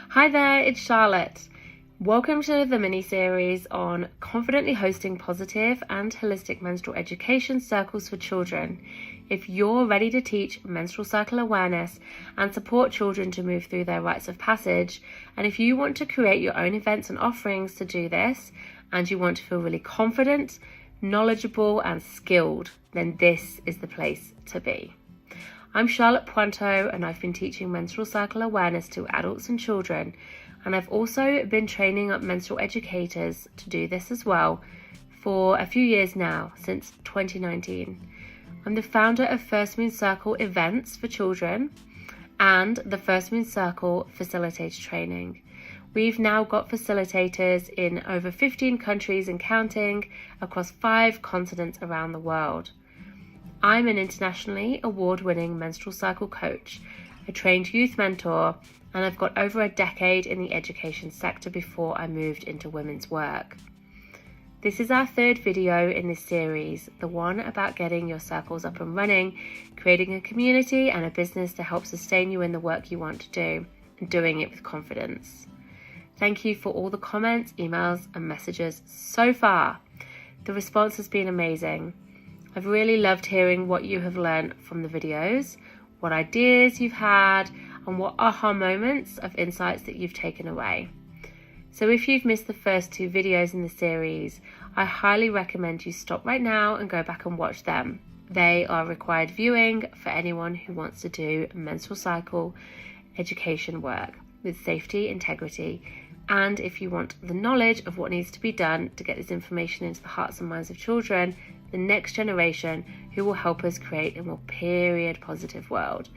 Hi there, it's Charlotte. Welcome to the mini-series on confidently hosting positive and holistic menstrual education circles for children. If you're ready to teach menstrual cycle awareness and support children to move through their rites of passage, and if you want to create your own events and offerings to do this, and you want to feel really confident, knowledgeable and skilled, then this is the place to be. I'm Charlotte Pointeaux and I've been teaching menstrual cycle awareness to adults and children, and I've also been training up menstrual educators to do this as well for a few years now, since 2019. I'm the founder of First Moon Circle events for children and the First Moon Circle facilitator training. We've now got facilitators in over 15 countries and counting across 5 continents around the world. I'm an internationally award-winning menstrual cycle coach, a trained youth mentor, and I've got over a decade in the education sector before I moved into women's work. This is our 3rd video in this series, the one about getting your circles up and running, creating a community and a business to help sustain you in the work you want to do, and doing it with confidence. Thank you for all the comments, emails, and messages so far. The response has been amazing. I've really loved hearing what you have learned from the videos, what ideas you've had, and what aha moments of insights that you've taken away. So if you've missed the first 2 videos in the series, I highly recommend you stop right now and go back and watch them. They are required viewing for anyone who wants to do menstrual cycle education work with safety, integrity, and if you want the knowledge of what needs to be done to get this information into the hearts and minds of children, the next generation who will help us create a more period positive world.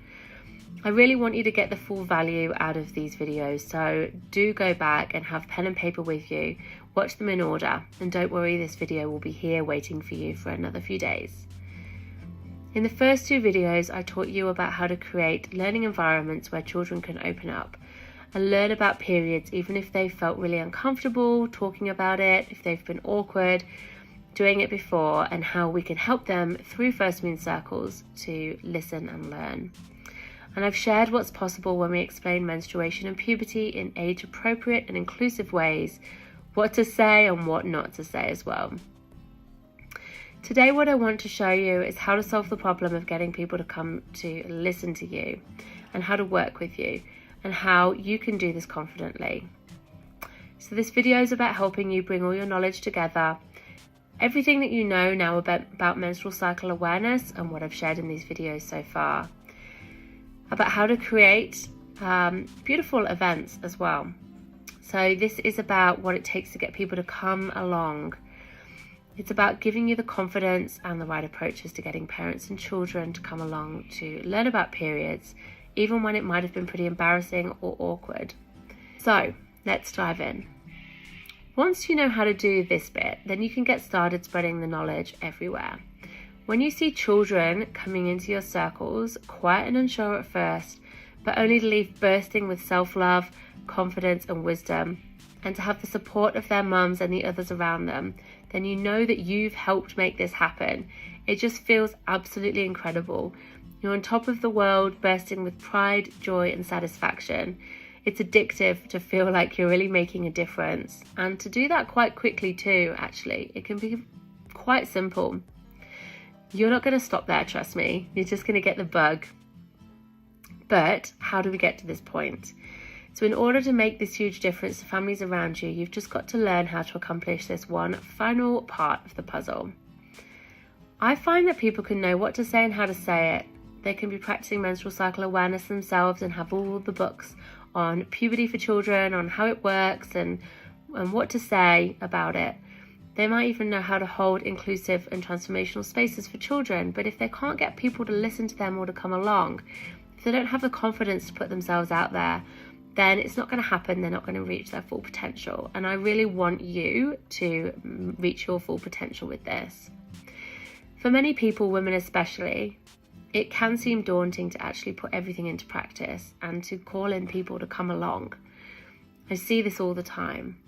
I really want you to get the full value out of these videos, so do go back and have pen and paper with you, watch them in order, and don't worry, this video will be here waiting for you for another few days. In the first 2 videos, I taught you about how to create learning environments where children can open up and learn about periods, even if they felt really uncomfortable talking about it, if they've been awkward doing it before, and how we can help them through First Moon Circles to listen and learn. And I've shared what's possible when we explain menstruation and puberty in age-appropriate and inclusive ways, what to say and what not to say as well. Today, what I want to show you is how to solve the problem of getting people to come to listen to you, and how to work with you, and how you can do this confidently. So this video is about helping you bring all your knowledge together, everything that you know now about menstrual cycle awareness and what I've shared in these videos so far, about how to create beautiful events as well. So this is about what it takes to get people to come along. It's about giving you the confidence and the right approaches to getting parents and children to come along to learn about periods, even when it might have been pretty embarrassing or awkward. So let's dive in. Once you know how to do this bit, then you can get started spreading the knowledge everywhere. When you see children coming into your circles, quiet and unsure at first, but only to leave bursting with self-love, confidence and wisdom, and to have the support of their mums and the others around them, then you know that you've helped make this happen. It just feels absolutely incredible. You're on top of the world, bursting with pride, joy and satisfaction. It's addictive to feel like you're really making a difference, and to do that quite quickly too, actually. It can be quite simple. You're not going to stop there, trust me. You're just going to get the bug. But how do we get to this point? So in order to make this huge difference to families around you, you've just got to learn how to accomplish this one final part of the puzzle. I find that people can know what to say and how to say it. They can be practicing menstrual cycle awareness themselves and have all the books on puberty for children, on how it works and what to say about it. They might even know how to hold inclusive and transformational spaces for children, but if they can't get people to listen to them or to come along, if they don't have the confidence to put themselves out there, then it's not going to happen. They're not going to reach their full potential. And I really want you to reach your full potential with this. For many people, women especially, it can seem daunting to actually put everything into practice and to call in people to come along. I see this all the time.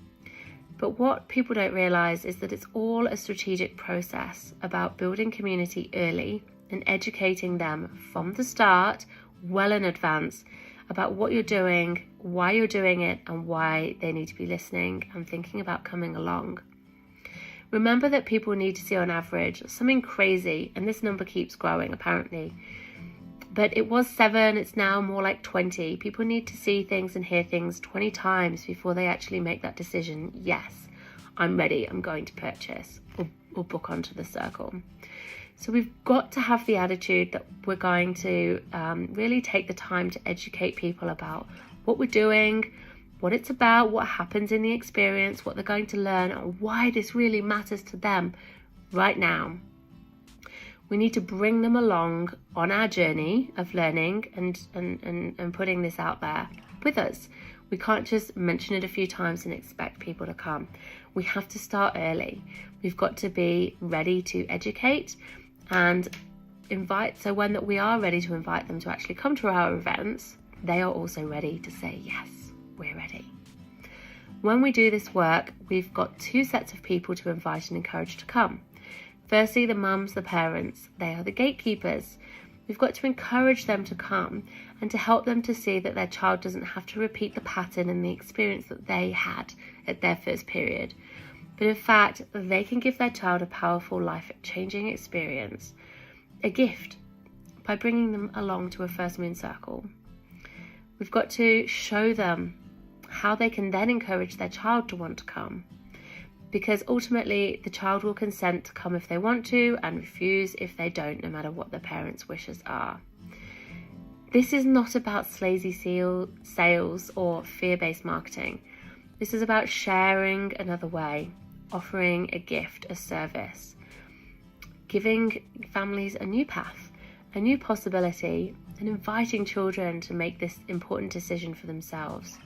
But what people don't realise is that it's all a strategic process about building community early and educating them from the start, well in advance, about what you're doing, why you're doing it, and why they need to be listening and thinking about coming along. Remember that people need to see on average something crazy, and this number keeps growing apparently. But it was 7, it's now more like 20. People need to see things and hear things 20 times before they actually make that decision. Yes, I'm ready, I'm going to purchase or book onto the circle. So we've got to have the attitude that we're going to really take the time to educate people about what we're doing, what it's about, what happens in the experience, what they're going to learn, and why this really matters to them right now. We need to bring them along on our journey of learning and putting this out there with us. We can't just mention it a few times and expect people to come. We have to start early. We've got to be ready to educate and invite. So when we are ready to invite them to actually come to our events, they are also ready to say, yes, we're ready. When we do this work, we've got 2 sets of people to invite and encourage to come. Firstly, the mums, the parents, they are the gatekeepers. We've got to encourage them to come and to help them to see that their child doesn't have to repeat the pattern and the experience that they had at their first period. But in fact, they can give their child a powerful, life-changing experience, a gift, by bringing them along to a first moon circle. We've got to show them how they can then encourage their child to want to come. Because ultimately, the child will consent to come if they want to and refuse if they don't, no matter what the parents' wishes are. This is not about slazy sales or fear-based marketing. This is about sharing another way, offering a gift, a service, giving families a new path, a new possibility, and inviting children to make this important decision for themselves.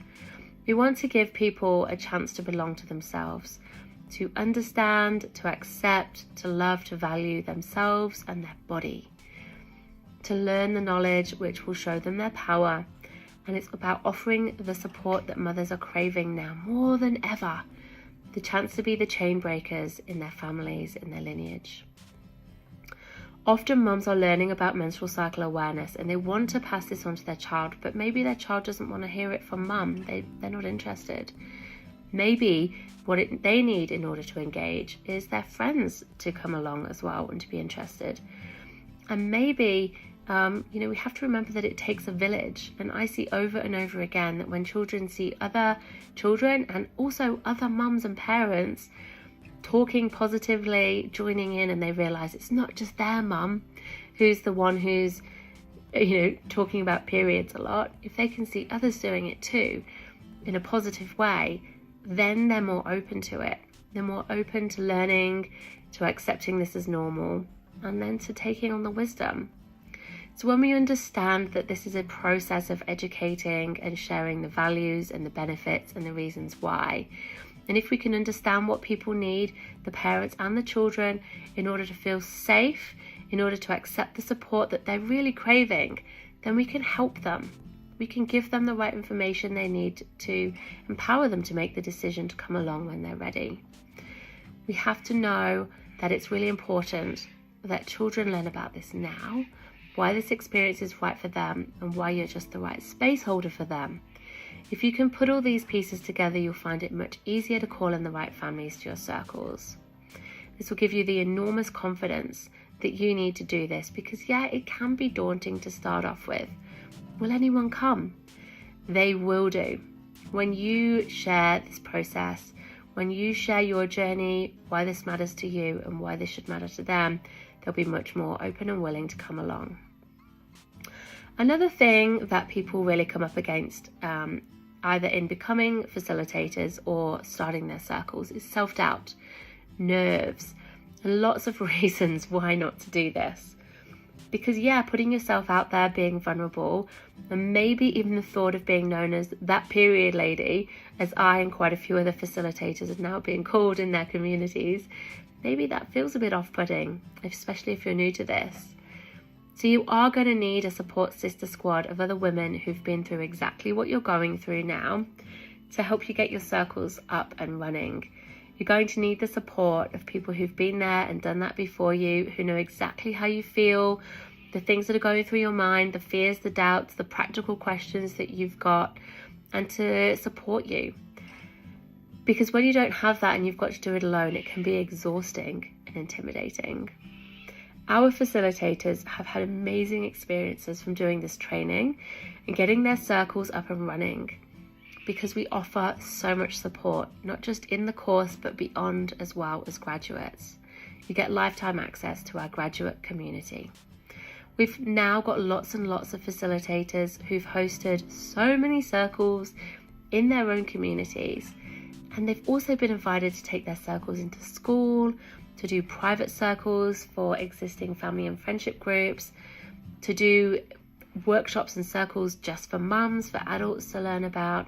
We want to give people a chance to belong to themselves, to understand, to accept, to love, to value themselves and their body, to learn the knowledge which will show them their power. And it's about offering the support that mothers are craving now more than ever, the chance to be the chain breakers in their families, in their lineage. Often mums are learning about menstrual cycle awareness and they want to pass this on to their child, but maybe their child doesn't want to hear it from mum. They're not interested. Maybe what they need in order to engage is their friends to come along as well and to be interested. And maybe, we have to remember that it takes a village. And I see over and over again that when children see other children and also other mums and parents talking positively, joining in, and they realise it's not just their mum who's the one who's, talking about periods a lot. If they can see others doing it too in a positive way, then they're more open to it. They're more open to learning, to accepting this as normal, and then to taking on the wisdom. So when we understand that this is a process of educating and sharing the values and the benefits and the reasons why, and if we can understand what people need, the parents and the children, in order to feel safe, in order to accept the support that they're really craving, then we can help them. We can give them the right information they need to empower them to make the decision to come along when they're ready. We have to know that it's really important that children learn about this now, why this experience is right for them, and why you're just the right space holder for them. If you can put all these pieces together, you'll find it much easier to call in the right families to your circles. This will give you the enormous confidence that you need to do this, because it can be daunting to start off with. Will anyone come? They will do. When you share this process, when you share your journey, why this matters to you and why this should matter to them, they'll be much more open and willing to come along. Another thing that people really come up against, either in becoming facilitators or starting their circles, is self-doubt, nerves, and lots of reasons why not to do this. Because putting yourself out there, being vulnerable, and maybe even the thought of being known as that period lady, as I and quite a few other facilitators are now being called in their communities, maybe that feels a bit off-putting, especially if you're new to this. So you are going to need a support sister squad of other women who've been through exactly what you're going through now to help you get your circles up and running. You're going to need the support of people who've been there and done that before you, who know exactly how you feel, the things that are going through your mind, the fears, the doubts, the practical questions that you've got, and to support you. Because when you don't have that and you've got to do it alone, it can be exhausting and intimidating. Our facilitators have had amazing experiences from doing this training and getting their circles up and running, because we offer so much support, not just in the course, but beyond as well as graduates. You get lifetime access to our graduate community. We've now got lots and lots of facilitators who've hosted so many circles in their own communities, and they've also been invited to take their circles into school, to do private circles for existing family and friendship groups, to do workshops and circles just for mums, for adults to learn about,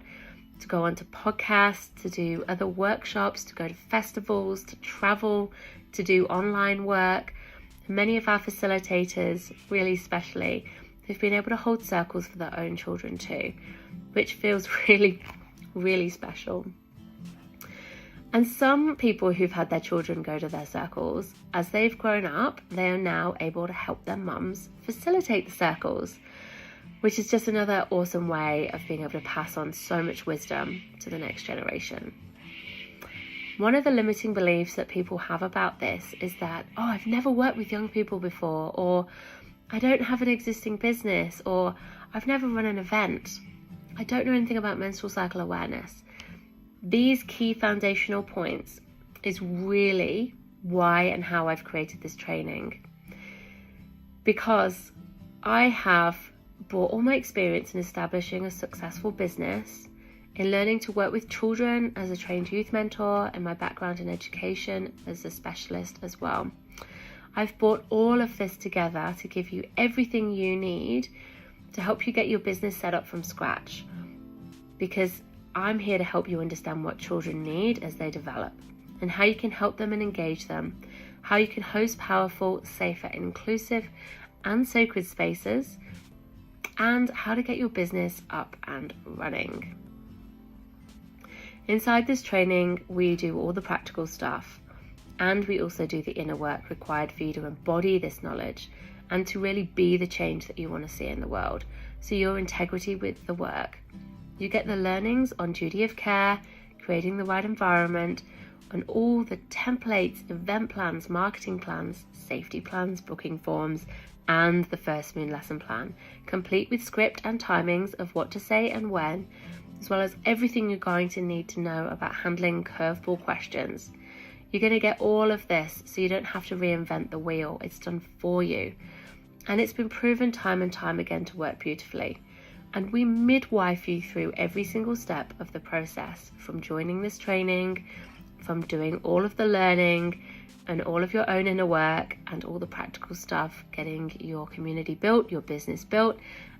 to go on to podcasts, to do other workshops, to go to festivals, to travel, to do online work. And many of our facilitators, really especially, have been able to hold circles for their own children too, which feels really, really special. And some people who've had their children go to their circles, as they've grown up, they are now able to help their mums facilitate the circles, which is just another awesome way of being able to pass on so much wisdom to the next generation. One of the limiting beliefs that people have about this is that, oh, I've never worked with young people before, or I don't have an existing business, or I've never run an event. I don't know anything about menstrual cycle awareness. These key foundational points is really why and how I've created this training, because I have brought all my experience in establishing a successful business, in learning to work with children as a trained youth mentor, and my background in education as a specialist as well. I've brought all of this together to give you everything you need to help you get your business set up from scratch, because I'm here to help you understand what children need as they develop, and how you can help them and engage them, how you can host powerful, safer, inclusive and sacred spaces, and how to get your business up and running. Inside this training, we do all the practical stuff, and we also do the inner work required for you to embody this knowledge and to really be the change that you want to see in the world. So your integrity with the work. You get the learnings on duty of care, creating the right environment, and all the templates, event plans, marketing plans, safety plans, booking forms, and the first moon lesson plan, complete with script and timings of what to say and when, as well as everything you're going to need to know about handling curveball questions. You're going to get all of this so you don't have to reinvent the wheel. It's done for you. And it's been proven time and time again to work beautifully. And we midwife you through every single step of the process, from joining this training, from doing all of the learning and all of your own inner work and all the practical stuff, getting your community built, your business built,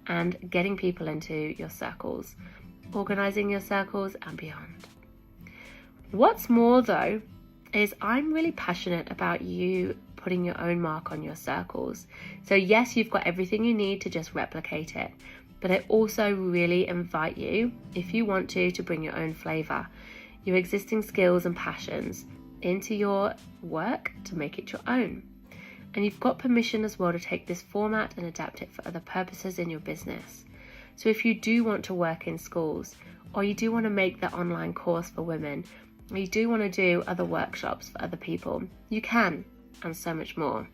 and getting people into your circles, organising your circles and beyond. What's more though, is I'm really passionate about you putting your own mark on your circles. So yes, you've got everything you need to just replicate it, but I also really invite you, if you want to bring your own flavour, your existing skills and passions into your work to make it your own. And you've got permission as well to take this format and adapt it for other purposes in your business. So if you do want to work in schools, or you do want to make the online course for women, or you do want to do other workshops for other people, you can, and so much more.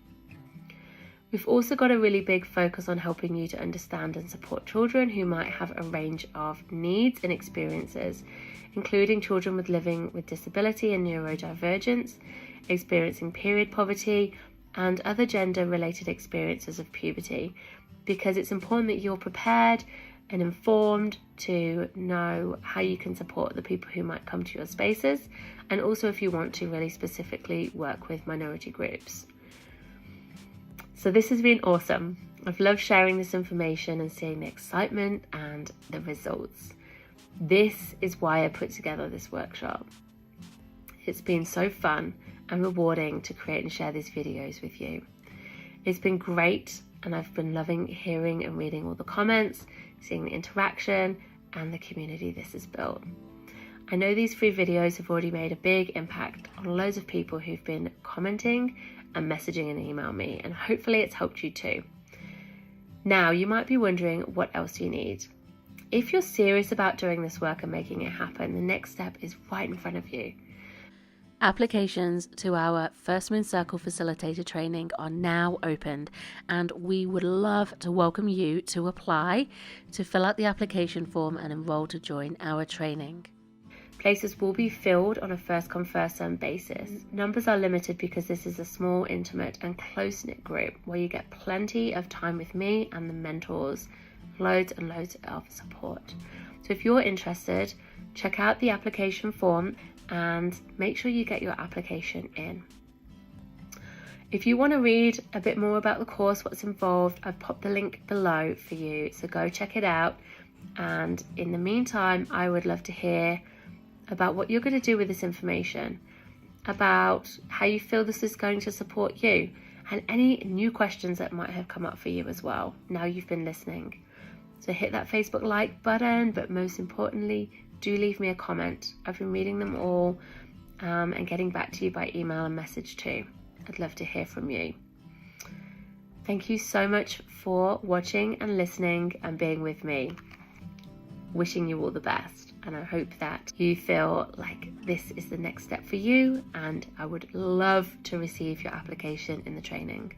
We've also got a really big focus on helping you to understand and support children who might have a range of needs and experiences, including children living with disability and neurodivergence, experiencing period poverty, and other gender-related experiences of puberty, because it's important that you're prepared and informed to know how you can support the people who might come to your spaces, and also if you want to really specifically work with minority groups. So this has been awesome. I've loved sharing this information and seeing the excitement and the results. This is why I put together this workshop. It's been so fun and rewarding to create and share these videos with you. It's been great, and I've been loving hearing and reading all the comments, seeing the interaction and the community this has built. I know these free videos have already made a big impact on loads of people who've been commenting and messaging and email me, and hopefully it's helped you too. Now, you might be wondering, what else do you need? If you're serious about doing this work and making it happen, the next step is right in front of you. Applications to our First Moon Circle Facilitator training are now opened, and we would love to welcome you to apply, to fill out the application form and enroll to join our training. Places will be filled on a first come first served basis. Numbers are limited because this is a small, intimate and close-knit group where you get plenty of time with me and the mentors, loads and loads of support. So if you're interested, check out the application form and make sure you get your application in. If you want to read a bit more about the course, what's involved, I've popped the link below for you, so go check it out. And in the meantime, I would love to hear about what you're going to do with this information, about how you feel this is going to support you, and any new questions that might have come up for you as well now you've been listening. So hit that Facebook like button, but most importantly, do leave me a comment. I've been reading them all and getting back to you by email and message too. I'd love to hear from you. Thank you so much for watching and listening and being with me. Wishing you all the best, and I hope that you feel like this is the next step for you, and I would love to receive your application in the training.